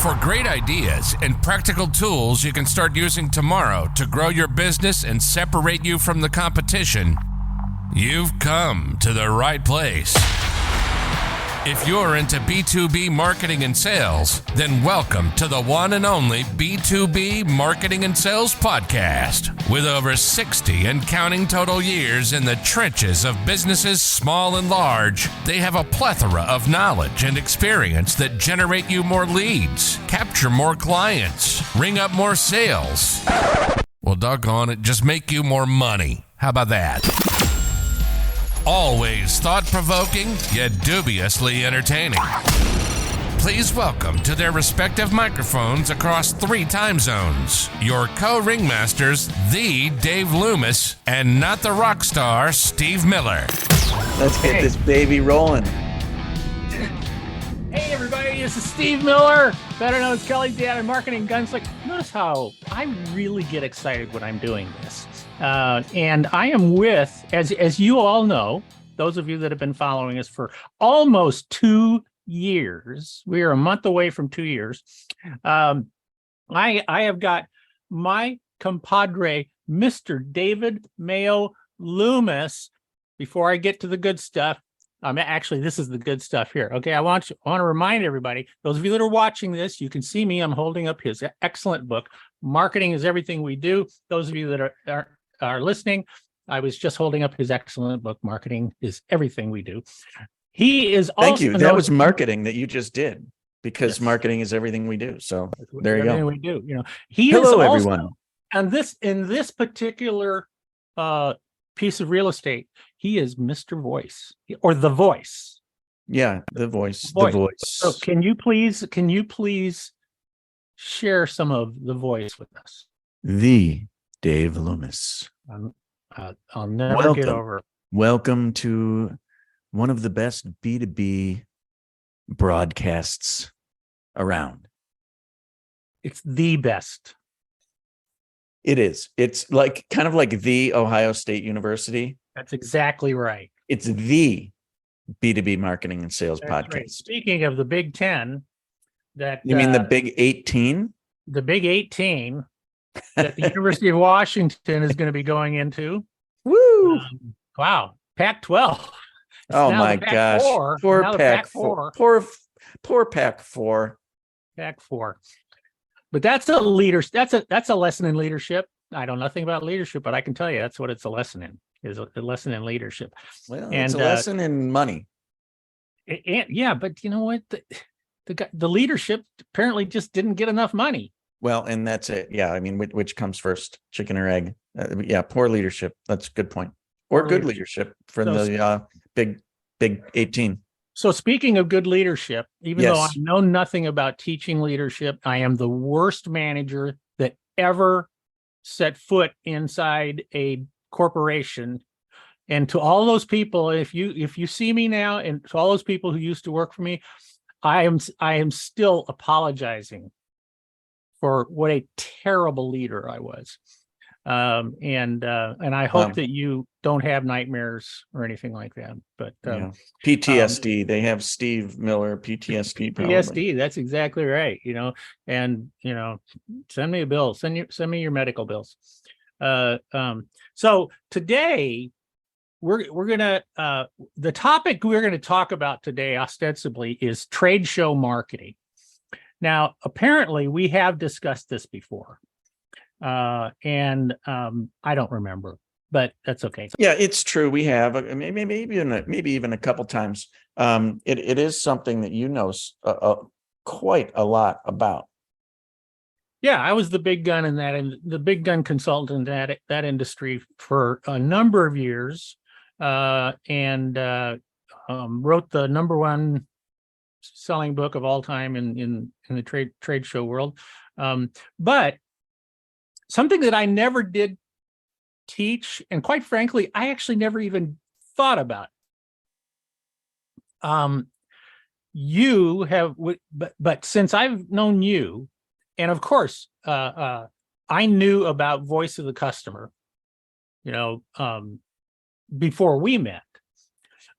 For great ideas and practical tools you can start using tomorrow to grow your business and separate you from the competition, you've come to the right place. If you're into B2B marketing and sales, then welcome to the one and only B2B Marketing and Sales Podcast. With over 60 and counting total years in the trenches of businesses small and large, they have a plethora of knowledge and experience that generate you more leads, capture more clients, ring up more sales. Well, doggone it, just make you more money. How about that? Always thought-provoking, yet dubiously entertaining. Please welcome to their respective microphones across 3 time zones, your co-ringmasters, the Dave Loomis, and not the rock star, Steve Miller. Let's get this baby rolling. Hey everybody, this is Steve Miller, better known as Kelly's Dad in Marketing Gunslinger. Notice how I really get excited when I'm doing this. And I am with, as you all know, those of you that have been following us for almost 2 years, we are a month away from 2 years. I have got my compadre, Mr. David Mayo Loomis. Before I get to the good stuff, actually, this is the good stuff here. Okay, I want to remind everybody, those of you that are watching this, you can see me. I'm holding up his excellent book, Marketing is Everything We Do. Those of you that are listening, I was just holding up his excellent book, Marketing is Everything We Do. He is also— Thank you. That was marketing that you just did, because marketing is everything we do. So there you go. We do. Hello, everyone. And in this particular piece of real estate, he is Mr. Voice, or the Voice. Yeah, the voice. The voice. So can you please share some of the voice with us? The Dave Loomis. I'll never get over it. Welcome to one of the best B2B broadcasts around. It's the best. It is. It's kind of like the Ohio State University. That's exactly right. It's the B2B marketing and sales podcast. Right. Speaking of the Big Ten, you mean the Big 18? The Big 18 that the University of Washington is going to be going into. Woo! Wow. Pac-12. Oh my gosh. Poor Pac-4. Poor Pac-4. Pac-4. But that's a leader. That's a lesson in leadership. I know nothing about leadership, but I can tell you that's what it's a lesson in. Is a lesson in leadership. Well, it's a lesson in money. Yeah, but you know what? The leadership apparently just didn't get enough money. Well, and that's it. Yeah, I mean, which comes first, chicken or egg? Yeah, poor leadership. That's a good point. Or good leadership from the big 18. So speaking of good leadership, even though I know nothing about teaching leadership, I am the worst manager that ever set foot inside a corporation. And to all those people, if you see me now, and to all those people who used to work for me, I am still apologizing for what a terrible leader I was. And I hope that you don't have nightmares or anything like that. But PTSD, they have Steve Miller PTSD. Probably. PTSD, that's exactly right. And send me a bill. Send me your medical bills. So today we're gonna the topic we're gonna talk about today ostensibly is trade show marketing. Now, apparently we have discussed this before. And I don't remember, but that's okay. Yeah, it's true. We have maybe even a couple times. It is something that you know quite a lot about. Yeah, I was the big gun in that, and the big gun consultant in that industry for a number of years, and wrote the #1 selling book of all time in the trade show world. But something that I never did teach, and quite frankly, I actually never even thought about. You have, but since I've known you, and of course, I knew about voice of the customer, before we met.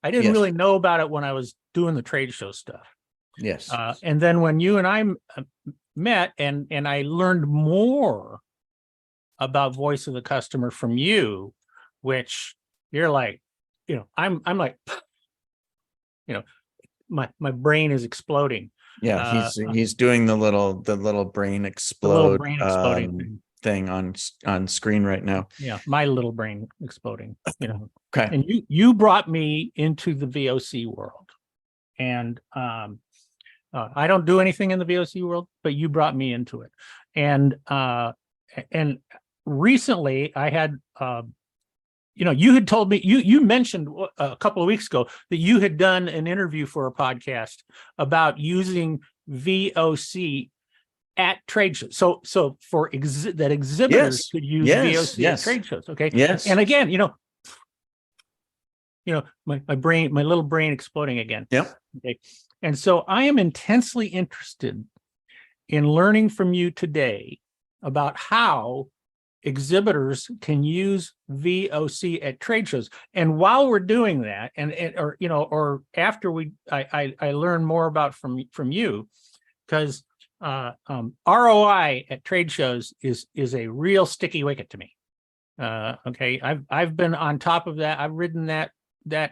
I didn't really know about it when I was doing the trade show stuff. Yes. And then when you and I met, and I learned more about voice of the customer from you, which you're like, I'm like, my brain is exploding. Yeah, he's doing the little brain The explode little brain exploding thing on screen right now. Yeah, my little brain exploding. Okay. And you brought me into the VOC world, and I don't do anything in the VOC world, but you brought me into it, and recently I had you had told me, you mentioned a couple of weeks ago that you had done an interview for a podcast about using VOC at trade shows. So for that exhibitors Yes. could use Yes. VOC Yes. at trade shows. Okay. Yes. And again, my brain, my little brain exploding again. Yep. Okay. And so I am intensely interested in learning from you today about how exhibitors can use VOC at trade shows. And while we're doing that, or after I learn more about from you, because ROI at trade shows is a real sticky wicket to me. Okay, I've been on top of that. I've ridden that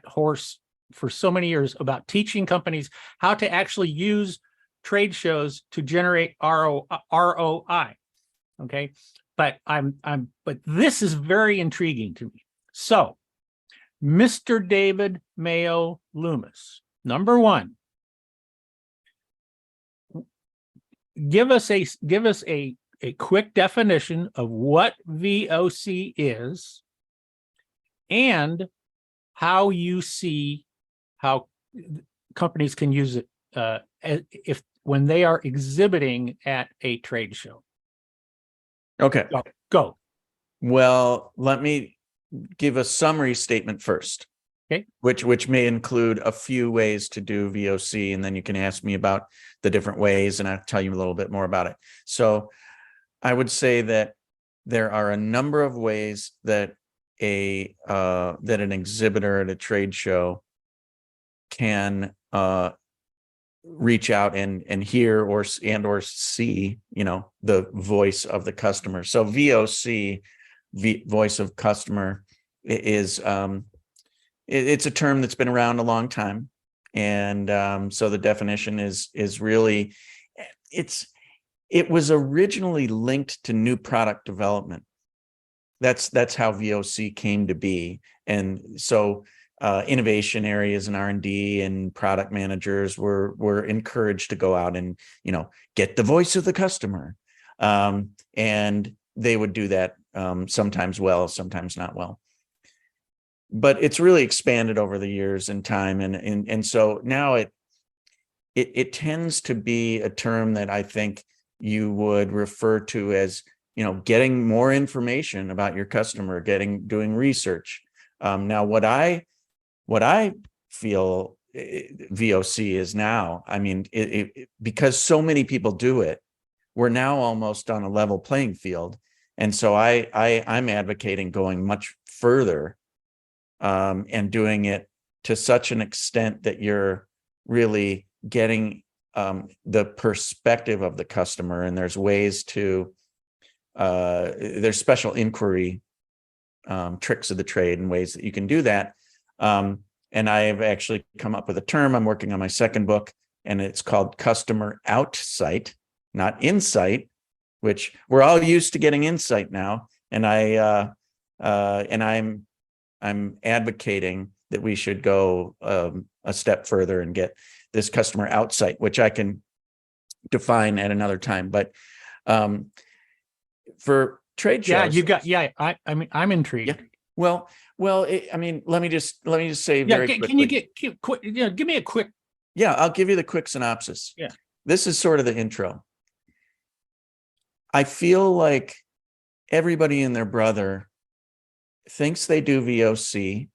horse for so many years about teaching companies how to actually use trade shows to generate ROI. Okay. But but this is very intriguing to me. So, Mr. David Mayo Loomis, number one, give us a quick definition of what VOC is and how you see how companies can use it when they are exhibiting at a trade show. Okay. Go. Well, let me give a summary statement first. Okay. Which may include a few ways to do VOC, and then you can ask me about the different ways, and I'll tell you a little bit more about it. So I would say that there are a number of ways that an exhibitor at a trade show can reach out and hear or see, the voice of the customer. So VOC, voice of customer, is it's a term that's been around a long time, and so the definition is really it was originally linked to new product development. That's how VOC came to be, and so innovation areas and R&D and product managers were encouraged to go out and get the voice of the customer, and they would do that sometimes well, sometimes not well. But it's really expanded over the years and time, and so now it tends to be a term that I think you would refer to as getting more information about your customer, doing research. Now, what I feel VOC is now, I mean, because so many people do it, we're now almost on a level playing field. And so I'm advocating going much further and doing it to such an extent that you're really getting the perspective of the customer. And there's ways to, there's special inquiry tricks of the trade and ways that you can do that. And I have actually come up with a term. I'm working on my second book, and it's called customer outsight, not insight, which we're all used to getting insight now. And I'm advocating that we should go a step further and get this customer outsight, which I can define at another time. But for trade shows, I mean, I'm intrigued. Yeah. Well, let me just say very quickly. Can you get quick? Give me a quick. Yeah, I'll give you the quick synopsis. Yeah. This is sort of the intro. I feel like everybody and their brother thinks they do VOC,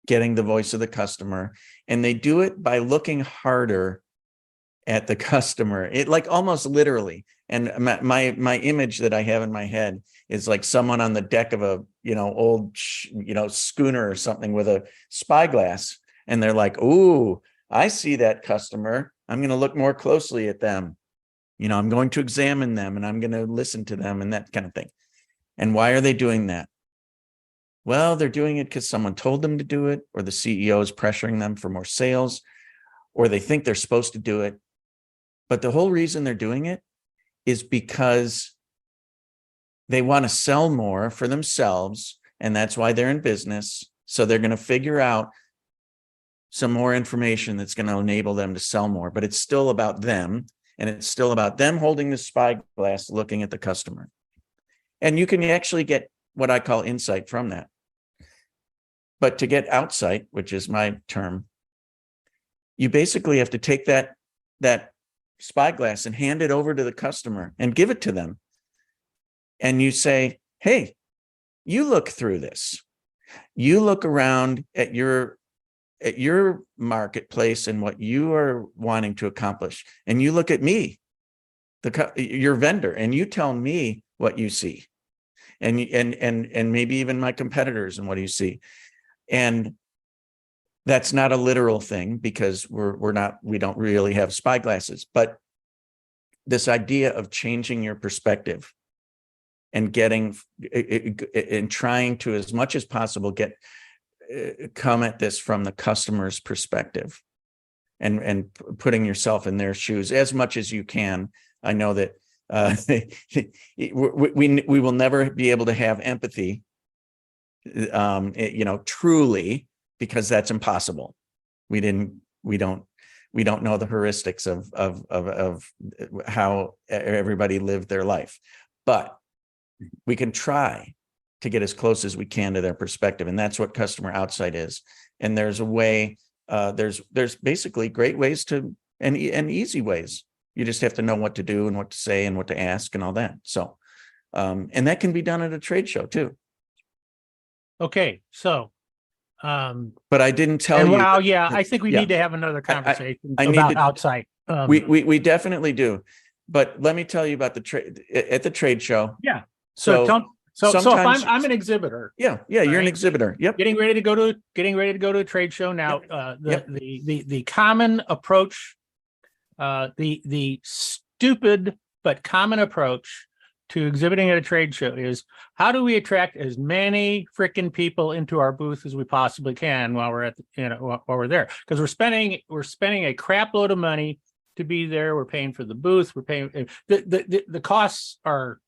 getting the voice of the customer, and they do it by looking harder at the customer. It like almost literally. And my image that I have in my head is like someone on the deck of a old schooner or something with a spyglass, and they're like, "Ooh, I see that customer. I'm going to look more closely at them. I'm going to examine them and I'm going to listen to them and that kind of thing. And why are they doing that? Well, they're doing it because someone told them to do it, or the CEO is pressuring them for more sales, or they think they're supposed to do it. But the whole reason they're doing it is because they want to sell more for themselves. And that's why they're in business. So they're going to figure out some more information that's going to enable them to sell more. But it's still about them. And it's still about them holding the spyglass, looking at the customer. And you can actually get what I call insight from that. But to get outsight, which is my term, you basically have to take that spyglass and hand it over to the customer and give it to them. And you say, hey, you look through this. You look around at your marketplace and what you are wanting to accomplish. And you look at me, your vendor, and you tell me what you see. And maybe even my competitors and what do you see. And that's not a literal thing because we don't really have spyglasses, but this idea of changing your perspective and trying to, as much as possible, come at this from the customer's perspective and putting yourself in their shoes as much as you can. I know that we will never be able to have empathy, truly, because that's impossible. We don't know the heuristics of how everybody lived their life, but we can try to get as close as we can to their perspective, and that's what customer outside is. And there's a way. There's basically great ways and easy ways. You just have to know what to do and what to say and what to ask and all that. So, and that can be done at a trade show too. Okay, so. But I didn't tell you. Wow, yeah, I think we need to have another conversation about outside. We definitely do. But let me tell you about the trade at the trade show. Yeah. So if I'm an exhibitor. Yeah, you're an exhibitor. Yep. Getting ready to go to a trade show now. The common approach, the stupid but common approach to exhibiting at a trade show is, how do we attract as many freaking people into our booth as we possibly can while we're while we're there? Because we're spending a crap load of money to be there. We're paying for the booth. We're paying the costs are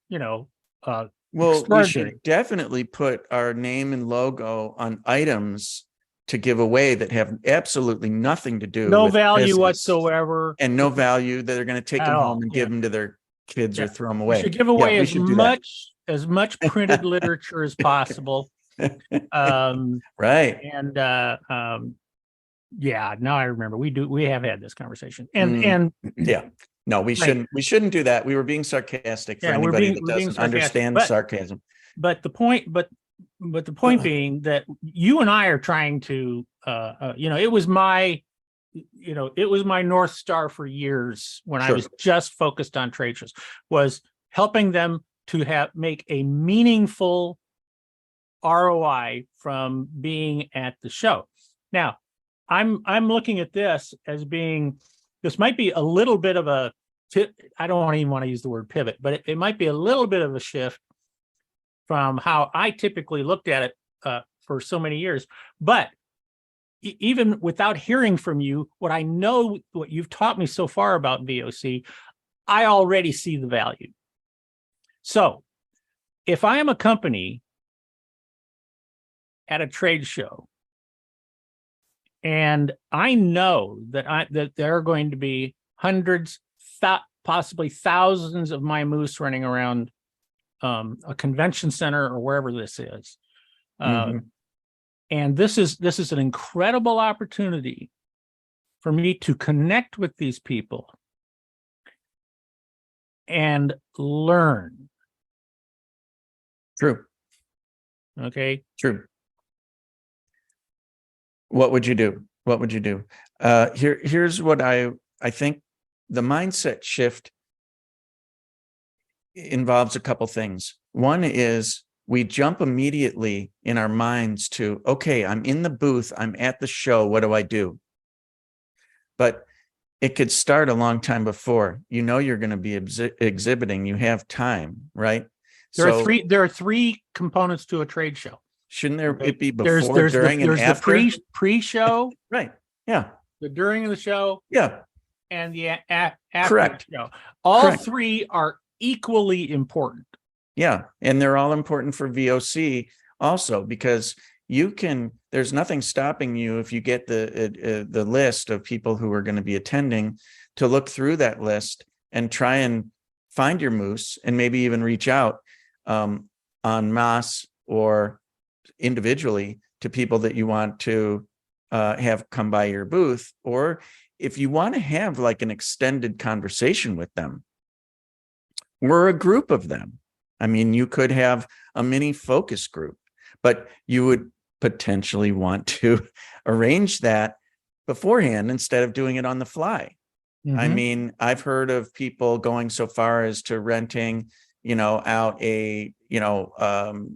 well, we should definitely put our name and logo on items to give away that have absolutely nothing to do with value whatsoever, and no value, that they're going to take them home and give them to their kids or throw them away. We should give away as much printed literature as possible. Right. And now I remember we have had this conversation. And no, we shouldn't do that. We were being sarcastic for anybody that doesn't understand sarcasm. But the point being that you and I are trying to it was my North Star for years when I was just focused on trade shows, was helping them to make a meaningful ROI from being at the show. Now, I'm looking at this as being, this might be a little bit of a I don't even want to use the word pivot, but it might be a little bit of a shift from how I typically looked at it for so many years. But even without hearing from you, what you've taught me so far about VOC, I already see the value. So if I am a company at a trade show and I know that there are going to be hundreds, possibly thousands of my moose running around a convention center or wherever this is, and this is an incredible opportunity for me to connect with these people and learn. True. Okay. True. What would you do? Here's what I think the mindset shift involves a couple things. One is we jump immediately in our minds to, okay, I'm in the booth, I'm at the show, what do I do? But it could start a long time before. You're going to be exhibiting. You have time, right? There are three components to a trade show. Shouldn't there it be There's before, during, and after? The pre-show, right? Yeah. the during the show, Yeah. and the after Correct. the show. All Correct. three are equally important. Yeah, and they're all important for VOC also, because there's nothing stopping you if you get the list of people who are going to be attending to look through that list and try and find your moose, and maybe even reach out en masse or individually to people that you want to have come by your booth. Or if you want to have like an extended conversation with them or a group of them, I mean, you could have a mini focus group, but you would potentially want to arrange that beforehand instead of doing it on the fly. I mean, I've heard of people going so far as to renting, out a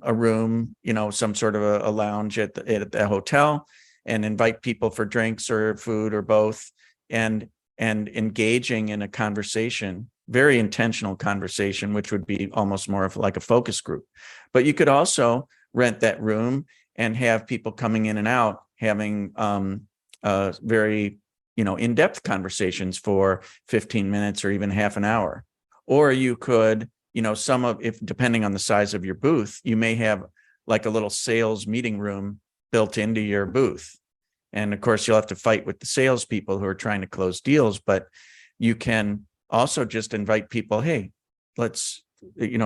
room, some sort of a lounge at the hotel, and invite people for drinks or food or both, and engaging in a conversation, very intentional conversation, which would be almost more of like a focus group. But you could also rent that room and have people coming in and out, having very in-depth conversations for 15 minutes or even half an hour. Or you could, depending on the size of your booth, you may have like a little sales meeting room built into your booth. And of course, you'll have to fight with the salespeople who are trying to close deals, but you can also just invite people, hey, let's,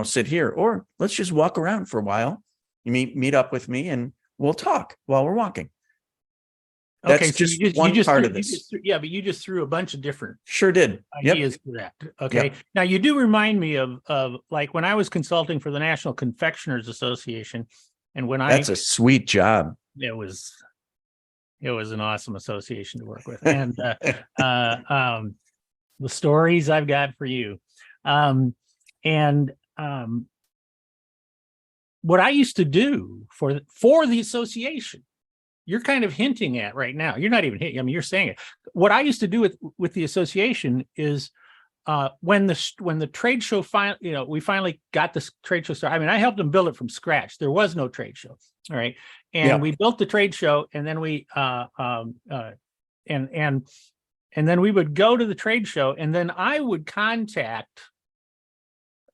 sit here, or let's just walk around for a while. You meet up with me and we'll talk while we're walking. That's okay, so just one part of this. But you just threw a bunch of different Sure did. ideas for that. Okay. Yep. Now you do remind me of like when I was consulting for the National Confectioners Association, and That's a sweet job. It was an awesome association to work with, and the stories I've got for you, what I used to do for the association. You're kind of hinting at right now. You're not even hinting. I mean, you're saying it. What I used to do with the association is when the trade show we finally got this trade show started. I mean, I helped them build it from scratch. There was no trade show. All right. And we built the trade show, and then we and then we would go to the trade show, and then I would contact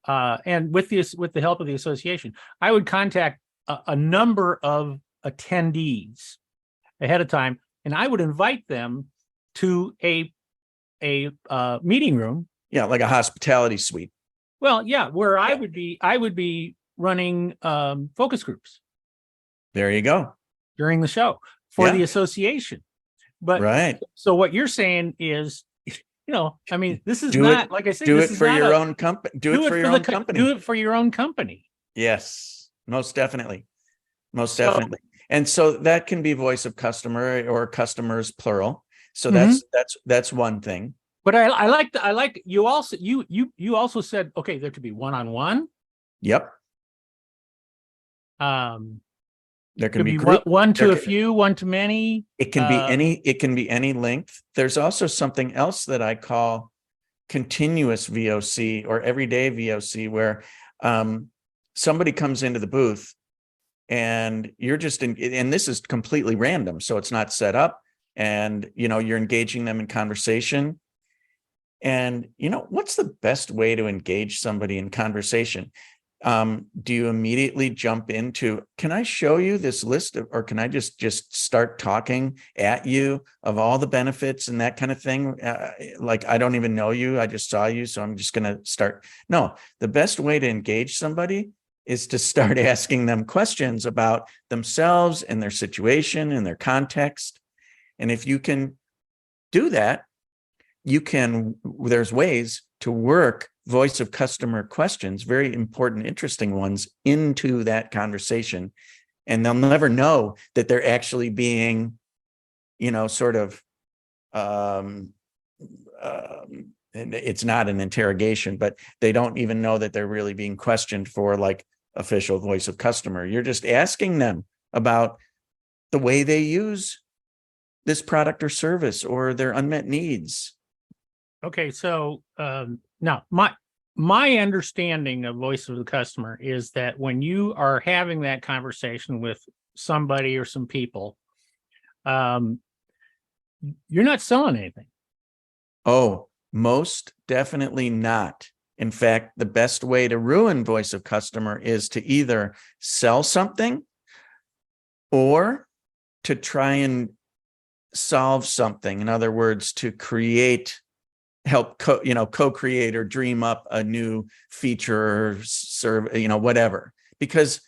and with the help of the association, I would contact a number of attendees ahead of time, and I would invite them to a meeting room. Yeah, like a hospitality suite. Well, yeah, where I would be running focus groups. There you go. During the show for the association. But right. So what you're saying is, I mean, this is like I said, do it for your own company. Do it for your own company. Do it for your own company. Yes, most definitely. Most definitely. And so that can be voice of customer or customers plural. So that's one thing. But I like you also you also said, okay, there could be one-on-one. Yep. There can be one to a few, one to many. It can be any length. There's also something else that I call continuous VOC or everyday VOC, where somebody comes into the booth and you're just and this is completely random, so it's not set up, and you're engaging them in conversation. And what's the best way to engage somebody in conversation? Do you immediately jump into, can I show you this list or can I just start talking at you of all the benefits and that kind of thing? Like, I don't even know you. I just saw you, so I'm just going to start. No, the best way to engage somebody is to start asking them questions about themselves and their situation and their context. And if you can do that, there's ways to work voice of customer questions, very important, interesting ones, into that conversation. And they'll never know that they're actually being, sort of, it's not an interrogation, but they don't even know that they're really being questioned for like official voice of customer. You're just asking them about the way they use this product or service or their unmet needs. Okay, so now my understanding of voice of the customer is that when you are having that conversation with somebody or some people, you're not selling anything. Oh, most definitely not. In fact, the best way to ruin voice of customer is to either sell something or to try and solve something. In other words, to help co-create or dream up a new feature or serve, whatever. Because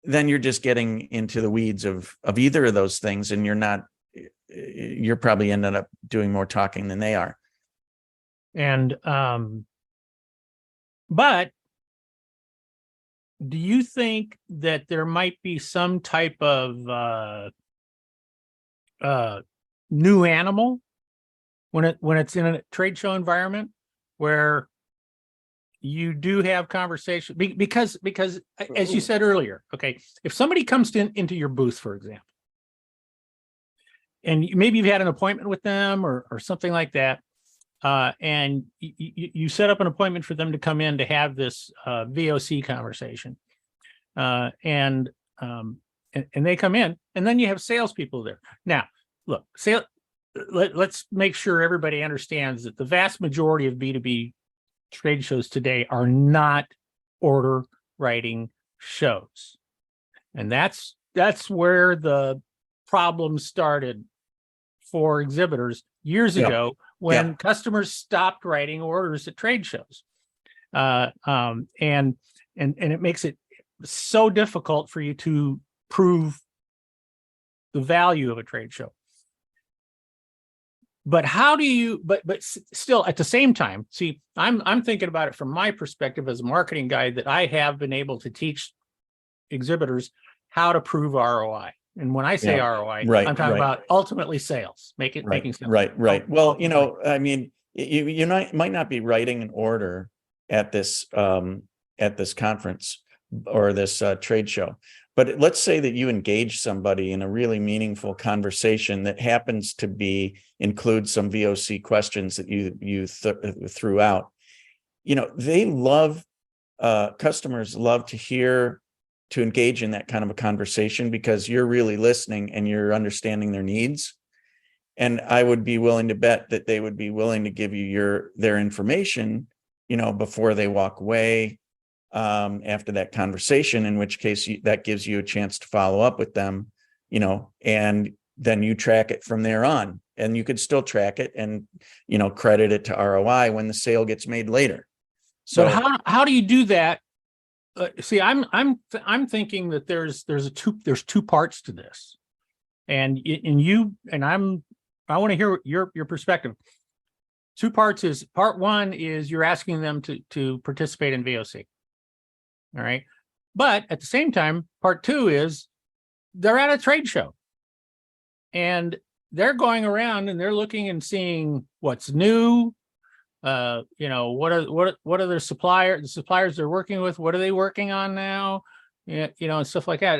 then you're just getting into the weeds of either of those things, and you're probably ended up doing more talking than they are. And but do you think that there might be some type of new animal when it's in a trade show environment where you do have conversation? Because as you said earlier, okay, if somebody comes into your booth, for example, and maybe you've had an appointment with them or something like that, and you set up an appointment for them to come in to have this VOC conversation, and they come in, and then you have salespeople there. Now, look, let's make sure everybody understands that the vast majority of B2B trade shows today are not order writing shows, and that's where the problem started for exhibitors years ago when customers stopped writing orders at trade shows, and it makes it so difficult for you to prove the value of a trade show. But how do you? But still, at the same time, see, I'm thinking about it from my perspective as a marketing guy, that I have been able to teach exhibitors how to prove ROI. And when I say ROI, I'm talking about ultimately sales, making sales. Right. Well, I mean, you might not be writing an order at this conference or this trade show, but let's say that you engage somebody in a really meaningful conversation that happens to include some VOC questions that you threw out. They love, customers love to engage in that kind of a conversation because you're really listening and you're understanding their needs. And I would be willing to bet that they would be willing to give you their information, before they walk away, after that conversation, in which case that gives you a chance to follow up with them, and then you track it from there on, and you could still track it and, credit it to ROI when the sale gets made later. So but how do you do that? See, I'm thinking that there's two parts to this, and I want to hear your perspective. Two parts is part one is you're asking them to participate in VOC. All right. But at the same time, part two is they're at a trade show and they're going around and they're looking and seeing what's new. What are the suppliers they're working with? What are they working on now? And stuff like that.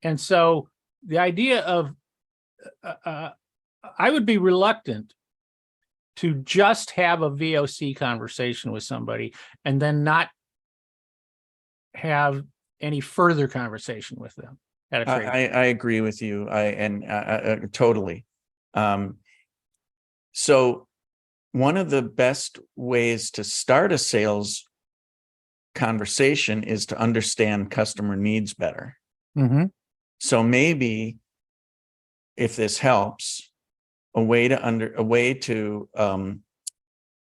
And so the idea of, I would be reluctant to just have a VOC conversation with somebody and then not have any further conversation with them at a trade. I agree with you. Totally. So one of the best ways to start a sales conversation is to understand customer needs better. Mm-hmm. So maybe, if this helps, a way to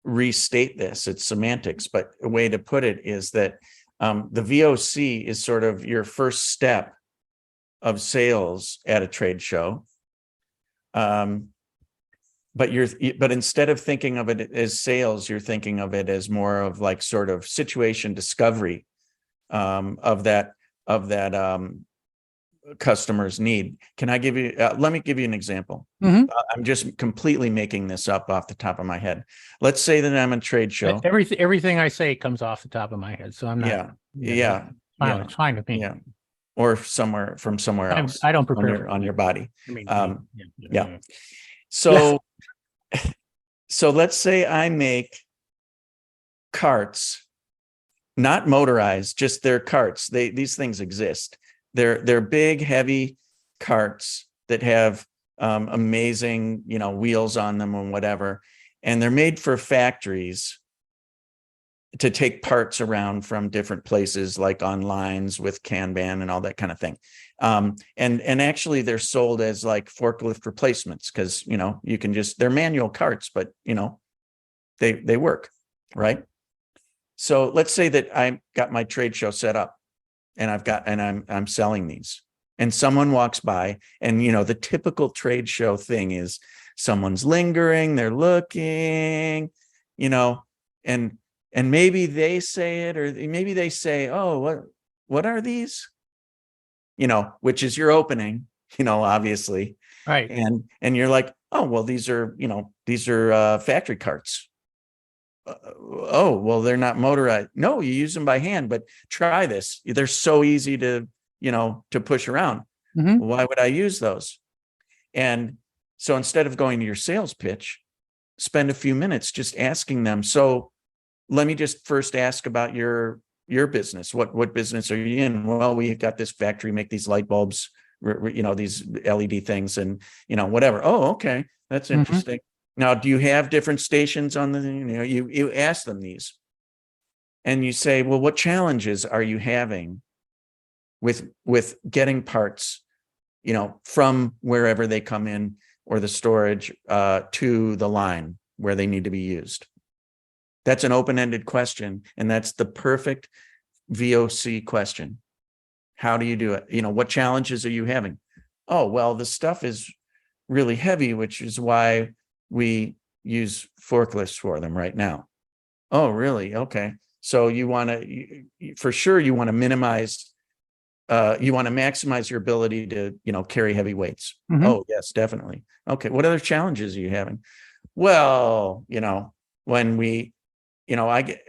restate this, it's semantics, but a way to put it is that the VOC is sort of your first step of sales at a trade show. But instead of thinking of it as sales, you're thinking of it as more of like sort of situation discovery of that customer's need. Can I give you? Let me give you an example. Mm-hmm. I'm just completely making this up off the top of my head. Let's say that I'm a trade show. Everything I say comes off the top of my head, so I'm not. It's fine with me. Yeah, or from somewhere else. I don't prepare on your body. I mean, So So let's say I make carts, not motorized, just their carts. These things exist. They're big, heavy carts that have amazing, wheels on them and whatever. And they're made for factories to take parts around from different places, like on lines with Kanban and all that kind of thing. And actually they're sold as like forklift replacements because, you can they're manual carts, but, they work, right? So let's say that I got my trade show set up and I'm selling these, and someone walks by, and, the typical trade show thing is someone's lingering, they're looking, and maybe they say it, or maybe they say, oh, what are these? Which is your opening, obviously. Right. And you're like, oh, well, these are factory carts. Oh, well, they're not motorized. No, you use them by hand, but try this. They're so easy to push around. Mm-hmm. Why would I use those? And so instead of going to your sales pitch, spend a few minutes just asking them. So let me just first ask about your business. What business are you in? Well, we got this factory, make these light bulbs, these LED things, and whatever. Oh, okay, that's interesting. Now, do you have different stations on the? You ask them these, and you say, well, what challenges are you having with getting parts, from wherever they come in, or the storage to the line where they need to be used? That's an open-ended question, and that's the perfect VOC question. How do you do it? What challenges are you having? Oh, well, the stuff is really heavy, which is why we use forklifts for them right now. Oh, really? Okay. So you want to, for sure, you want to minimize, you want to maximize your ability to, carry heavy weights. Mm-hmm. Oh, yes, definitely. Okay. What other challenges are you having? Well, when we, I get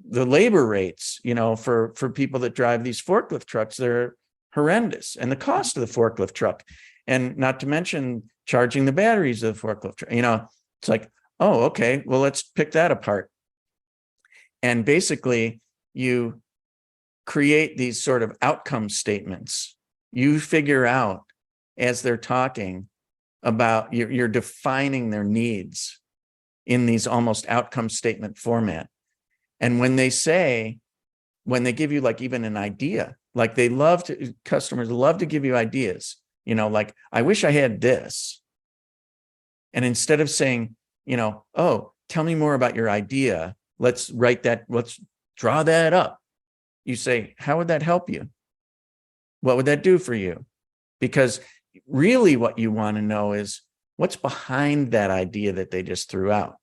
the labor rates, for people that drive these forklift trucks, they're horrendous. And the cost of the forklift truck, and not to mention charging the batteries of the forklift truck, it's like, oh, okay, well, let's pick that apart. And basically you create these sort of outcome statements. You figure out as they're talking about, you're defining their needs in these almost outcome statement format. And when they give you like even an idea, like customers love to give you ideas, like, I wish I had this. And instead of saying, oh, tell me more about your idea, let's draw that up. You say, how would that help you? What would that do for you? Because really what you want to know is what's behind that idea that they just threw out.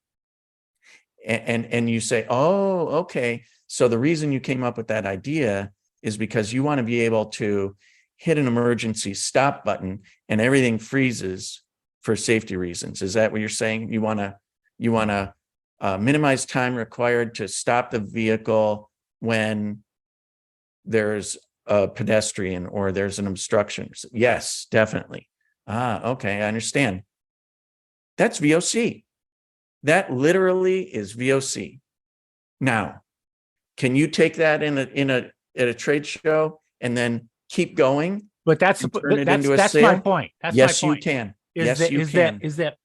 And you say, oh, okay. So the reason you came up with that idea is because you want to be able to hit an emergency stop button and everything freezes for safety reasons. Is that what you're saying? You want to minimize time required to stop the vehicle when there's a pedestrian or there's an obstruction? Yes, definitely. Okay, I understand. That's VOC. That literally is VOC. Now, can you take that at a trade show and then keep going? But that's my point. Yes, you can. Yes, you can. Is that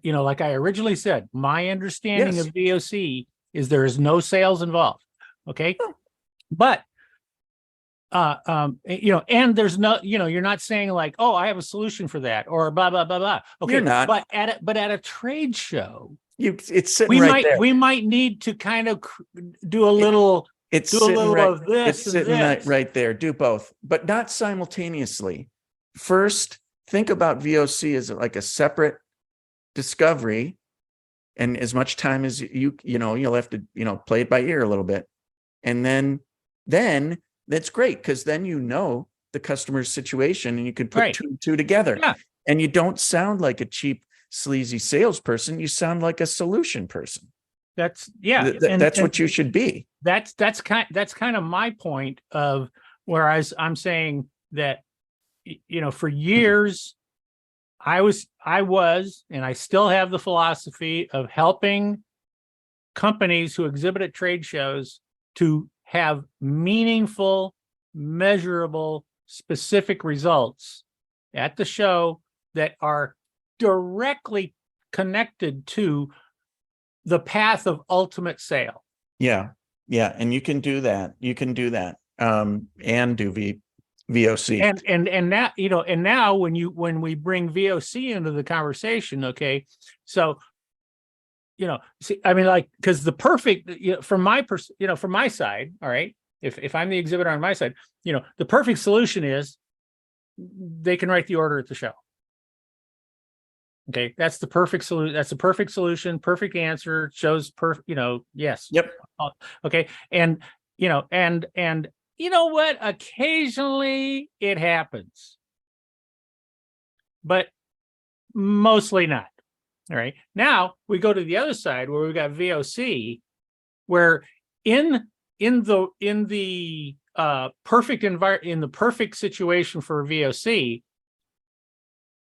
like I originally said, my understanding of VOC is there is no sales involved. Okay, but and there's no, you're not saying like, oh, I have a solution for that, or blah blah blah blah. Okay, you're not. But at a trade show, it's sitting right there. We might need to kind of do a little. It's sitting right there. Do both, but not simultaneously. First, think about VOC as like a separate discovery, and as much time as you'll have to play it by ear a little bit, and then that's great, because then the customer's situation and you can put two and two together. Yeah. And you don't sound like a cheap, sleazy salesperson. You sound like a solution person. That's what you should be. That's kind of my point of whereas I'm saying that, for years I was, and I still have the philosophy of helping companies who exhibit at trade shows to have meaningful, measurable, specific results at the show that are directly connected to the path of ultimate sale. Yeah. And you can do that. And do VOC. And now, and now when we bring VOC into the conversation, okay, so see, I mean, like, because the perfect, from my side, all right, if I'm the exhibitor on my side, the perfect solution is they can write the order at the show. Okay, that's the perfect solution. That's the perfect solution. Perfect answer. Shows perfect. Yes. Yep. Okay, and and you know what? Occasionally it happens, but mostly not. All right. Now we go to the other side where we've got VOC, where in the perfect environment, in the perfect situation for VOC,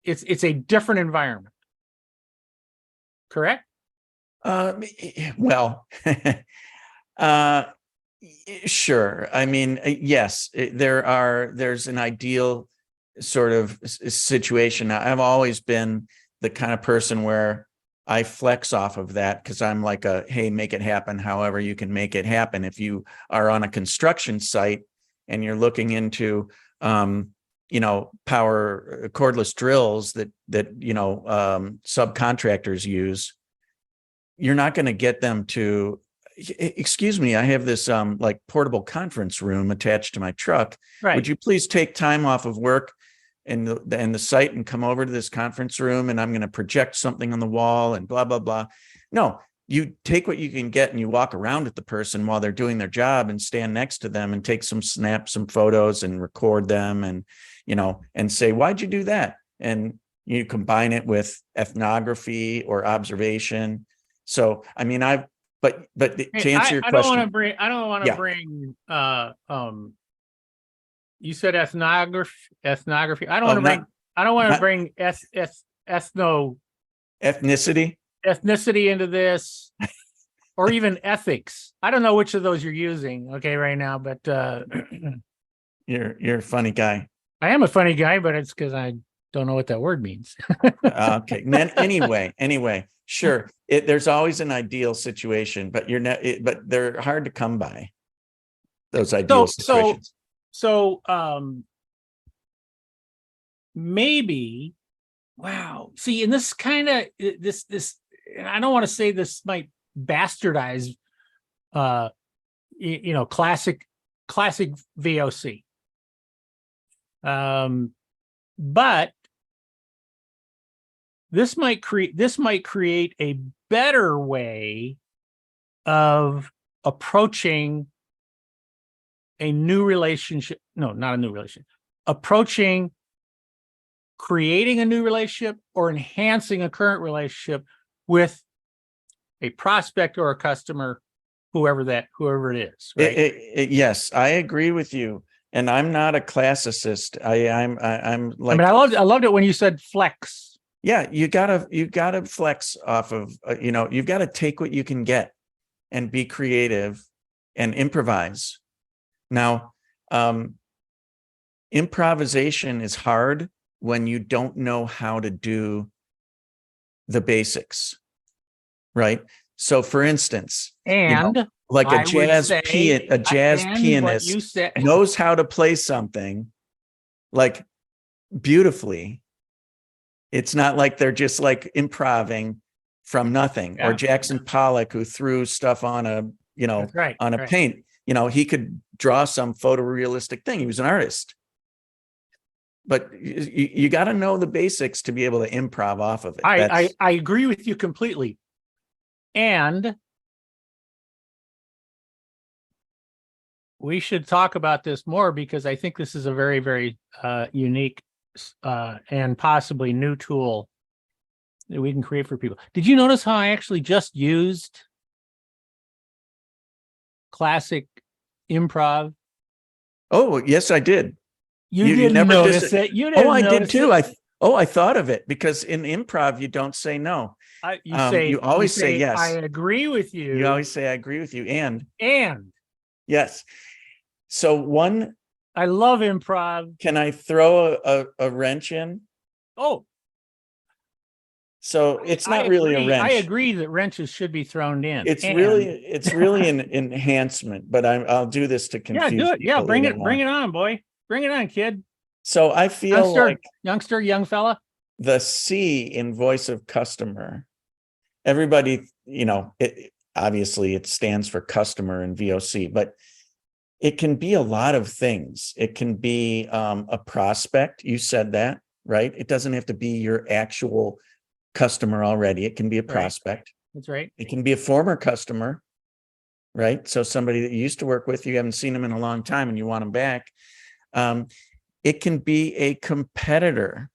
it's a different environment. Correct? Well, sure. I mean, yes, there's an ideal sort of situation. I've always been the kind of person where I flex off of that because I'm like hey, make it happen however you can make it happen. If you are on a construction site and you're looking into power cordless drills that subcontractors use, you're not going to get them to, excuse me, I have this like portable conference room attached to my truck. Right. Would you please take time off of work and the site and come over to this conference room, and I'm going to project something on the wall and blah, blah, blah. No, you take what you can get and you walk around with the person while they're doing their job and stand next to them and take some snaps, some photos and record them and, and say, why'd you do that? And you combine it with ethnography or observation. So, I mean, but to answer your question, I don't want to bring you said ethnography. I don't want to bring ethnicity into this, or even ethics. I don't know which of those you're using, okay, right now, but you're a funny guy. I am a funny guy, but it's because I don't know what that word means. Okay. Anyway, sure. There's always an ideal situation, but but they're hard to come by. Those ideal situations. So maybe, wow. See, and this kind of this, and I don't want to say this might bastardize, classic VOC. But this might create a better way of approaching a new relationship. No, not a new relationship. Creating a new relationship or enhancing a current relationship with a prospect or a customer, whoever it is. Right? Yes, I agree with you. And I'm not a classicist. I'm like, I loved it when you said flex. Yeah, you gotta flex off of, you've got to take what you can get and be creative and improvise. Now, improvisation is hard when you don't know how to do the basics, right? So, for instance, like a jazz pianist knows how to play something like beautifully. It's not like they're just like improving from nothing. Or Jackson Pollock, who threw stuff on a paint. He could draw some photorealistic thing. He was an artist. But you got to know the basics to be able to improv off of it. I agree with you completely. And we should talk about this more because I think this is a very, very unique and possibly new tool that we can create for people. Did you notice how I actually just used classic improv? Oh, yes, I did. You didn't notice it. You didn't. I did too. Oh, I thought of it because in improv, you don't say no. You always say yes. I agree with you. You always say, I agree with you. And yes. So I love improv. can I throw a wrench in? Oh, so it's not really a wrench. I agree that wrenches should be thrown in. It's really an enhancement, but I'll do this to confuse. Yeah, do it. Yeah, bring it on, boy. Bring it on, kid. So I feel like young fella. The C in voice of customer, everybody, obviously it stands for customer in VOC, but it can be a lot of things. It can be a prospect. You said that, right? It doesn't have to be your actual customer already. It can be a prospect. That's right. It can be a former customer, right? So somebody that you used to work with, you haven't seen them in a long time and you want them back. It can be a competitor.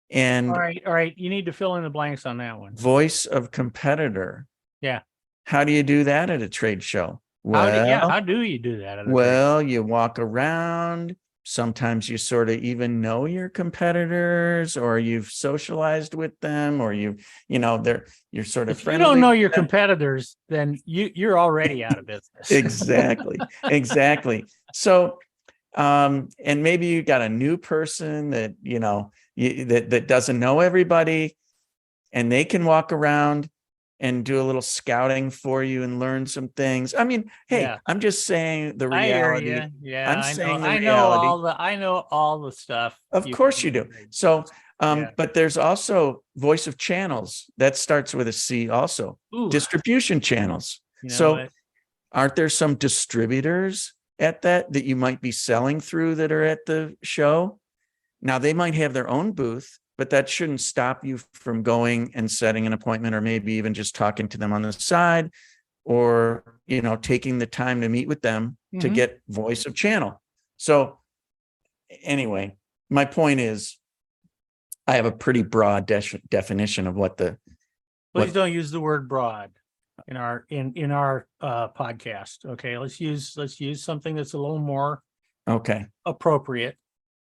And all right. You need to fill in the blanks on that one. Voice of competitor. Yeah. How do you do that at a trade show? Well, how do you do that? You walk around. Sometimes you sort of even know your competitors, or you've socialized with them, or you're sort of friendly. If you don't know your competitors, then you're already out of business. Exactly. So, and maybe you got a new person that, that doesn't know everybody, and they can walk around and do a little scouting for you and learn some things. I mean, hey, yeah. I'm just saying the reality. I hear you. Yeah, I'm saying the reality. I know all the stuff. Of course you do. So, but there's also voice of channels that starts with a C also. Ooh. Distribution channels. Aren't there some distributors at that you might be selling through that are at the show? Now they might have their own booth, but that shouldn't stop you from going and setting an appointment, or maybe even just talking to them on the side, or, taking the time to meet with them to get voice of channel. So anyway, my point is I have a pretty broad definition of what Please don't use the word broad in our podcast. Okay. Let's use something that's a little more appropriate.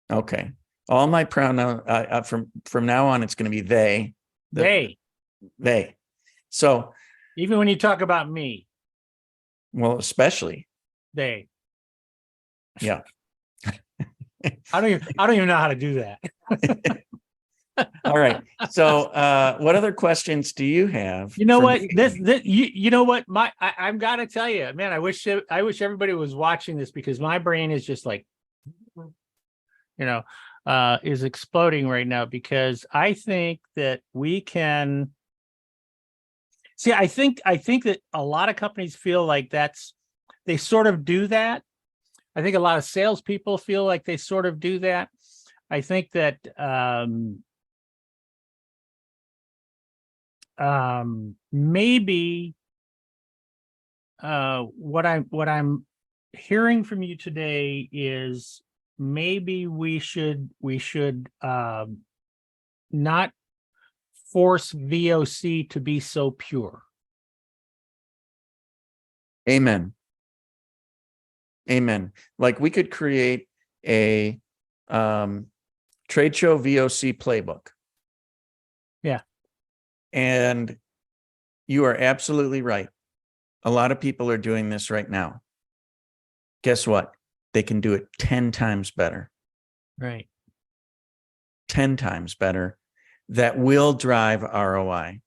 Okay. All my pronouns from now on, it's going to be they. They. So even when you talk about me, well, especially they. Yeah. I don't even know how to do that. All right. So, what other questions do you have? You know what? You know what? I've got to tell you, man. I wish everybody was watching this, because my brain is just like, is exploding right now, because I think that we can see. I think that a lot of companies feel like they sort of do that. I think a lot of salespeople feel like they sort of do that. I think that maybe what I'm hearing from you today is maybe we should not force VOC to be so pure. Amen. Like we could create a trade show VOC playbook. Yeah. And you are absolutely right. A lot of people are doing this right now. Guess what? They can do it 10 times better. Right. 10 times better. That will drive ROI.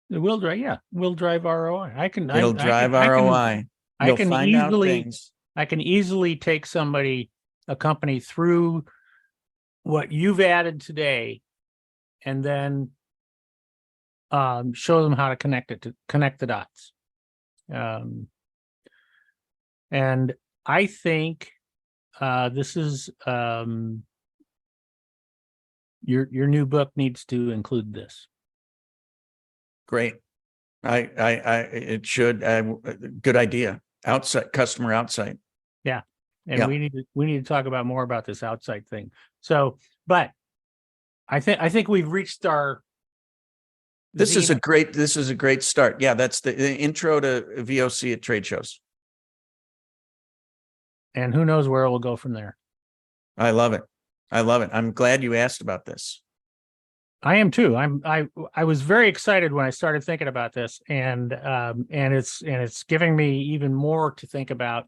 It will drive, yeah. Will drive ROI. It'll drive ROI. I can easily take a company through what you've added today, and then show them how to connect the dots. And I think this is your new book needs to include this. Great. It should. Good idea. Customer outside. Yeah. And we need to talk about more about this outside thing. So, but I think we've reached our. This is a great start. Yeah, that's the intro to VOC at trade shows. And who knows where it will go from there. I love it. I love it. I'm glad you asked about this. I am too. I was very excited when I started thinking about this, and it's giving me even more to think about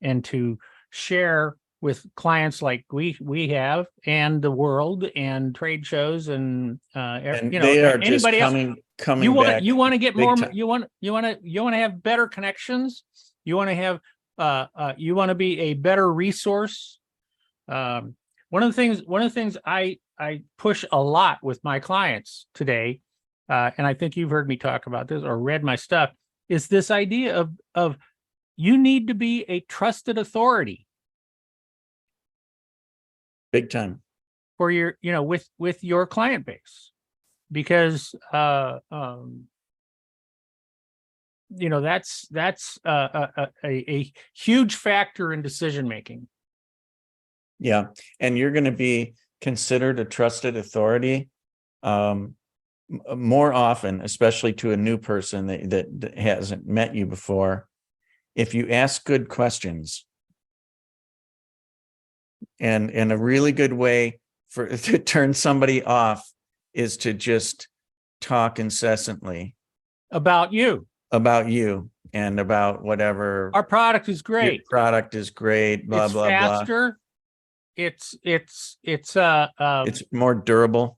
and to share with clients like we have, and the world, and trade shows, and they are just anybody else. coming You back. want to get more. time. You want to have better connections. You want to have you want to be a better resource. One of the things I push a lot with my clients today, and I think you've heard me talk about this or read my stuff, is this idea of you need to be a trusted authority. Big time. For your, with your client base, because that's a huge factor in decision making. Yeah, and you're going to be considered a trusted authority more often, especially to a new person that hasn't met you before, if you ask good questions. And a really good way to turn somebody off is to just talk incessantly about you and about whatever. Our product is great. Your product is great. Blah, it's blah, faster. blah. It's more durable.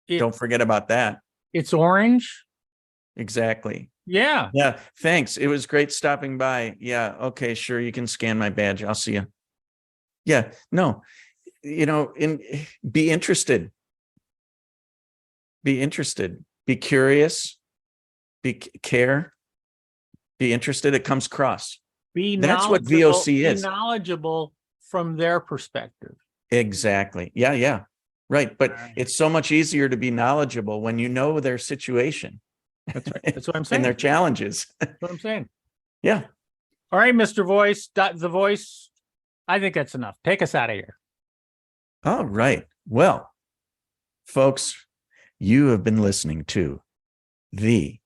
Don't forget about that. It's orange. Exactly. Yeah. Yeah. Thanks. It was great stopping by. Yeah. Okay. Sure. You can scan my badge. I'll see you. Yeah. No, be interested. Be interested. Be curious. Care. Be interested. It comes across. That's what VOC is. Be knowledgeable from their perspective. Exactly. Yeah. Yeah. Right. But it's so much easier to be knowledgeable when you know their situation. That's right. That's what I'm saying. And their challenges. That's what I'm saying. Yeah. All right, Mr. Voice. The Voice. I think that's enough. Take us out of here. All right. Well, folks, you have been listening to the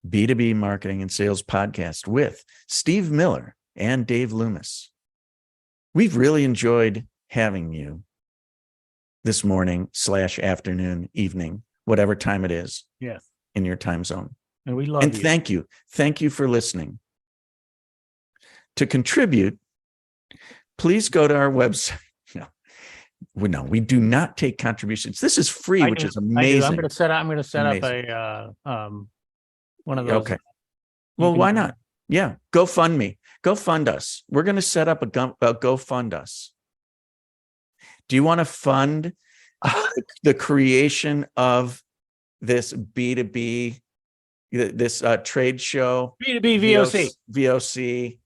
B2B Marketing and Sales Podcast with Steve Miller and Dave Loomis. We've really enjoyed having you this morning / afternoon, evening, whatever time it is. Yes. In your time zone. And we love you. And thank you. Thank you for listening. To contribute, please go to our website. No, we do not take contributions. This is free, which is amazing. I'm going to set up a one of those. Okay. Well, why not? Yeah. GoFundMe. Go fund us. We're going to set up a GoFund us. Do you want to fund the creation of this B2B, this trade show? B2B VOC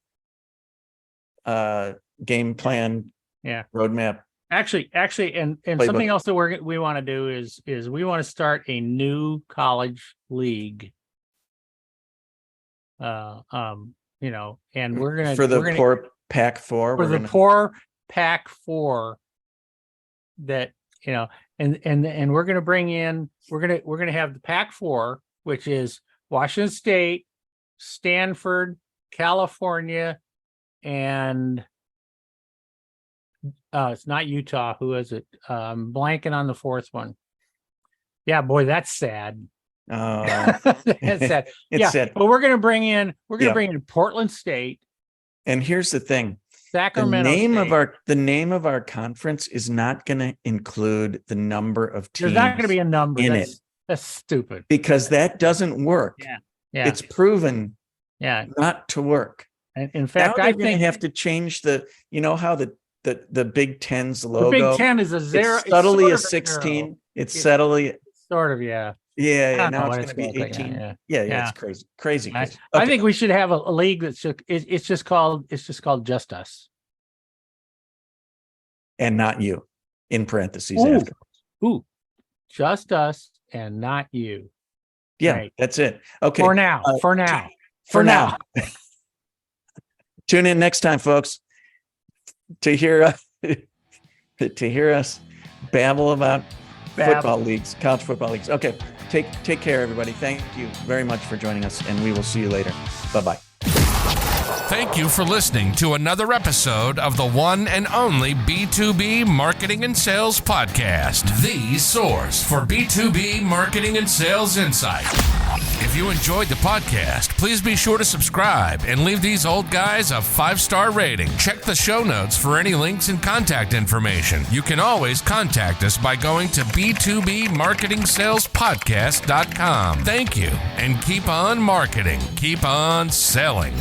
game plan. Yeah. Roadmap. Actually, and Playbook. Something else that we want to do is we want to start a new college league. And we're gonna poor Pac 4. For the poor Pac 4. That and we're gonna bring in. We're gonna have the Pac 4, which is Washington State, Stanford, California, and it's not Utah. Who is it? I'm blanking on the fourth one. Yeah, boy, that's sad. Oh, that's sad. It's sad. But we're going to bring in Portland State. And here's the thing. Sacramento. The name of our conference is not going to include the number of teams. There's not going to be a number in it. That's stupid. Because that doesn't work. Yeah. It's proven not to work. And in fact, I think have to change how the Big Ten's logo. The Big Ten is a zero. It's subtly a 16. It's subtly sort of, yeah. Yeah. Now it's going to be 18. Yeah. It's crazy. Okay. I think we should have a league that's it's just called Just Us. And not you, in parentheses. After. Ooh, Just Us and not you. Yeah, right. That's it. Okay. For now. Tune in next time, folks, to hear us babble about football leagues, college football leagues. Okay. Take care, everybody. Thank you very much for joining us, and we will see you later. Bye-bye. Thank you for listening to another episode of the one and only B2B Marketing and Sales Podcast, the source for B2B marketing and sales insight. If you enjoyed the podcast, please be sure to subscribe and leave these old guys a 5-star rating. Check the show notes for any links and contact information. You can always contact us by going to b2bmarketingsalespodcast.com. Thank you, and keep on marketing, keep on selling.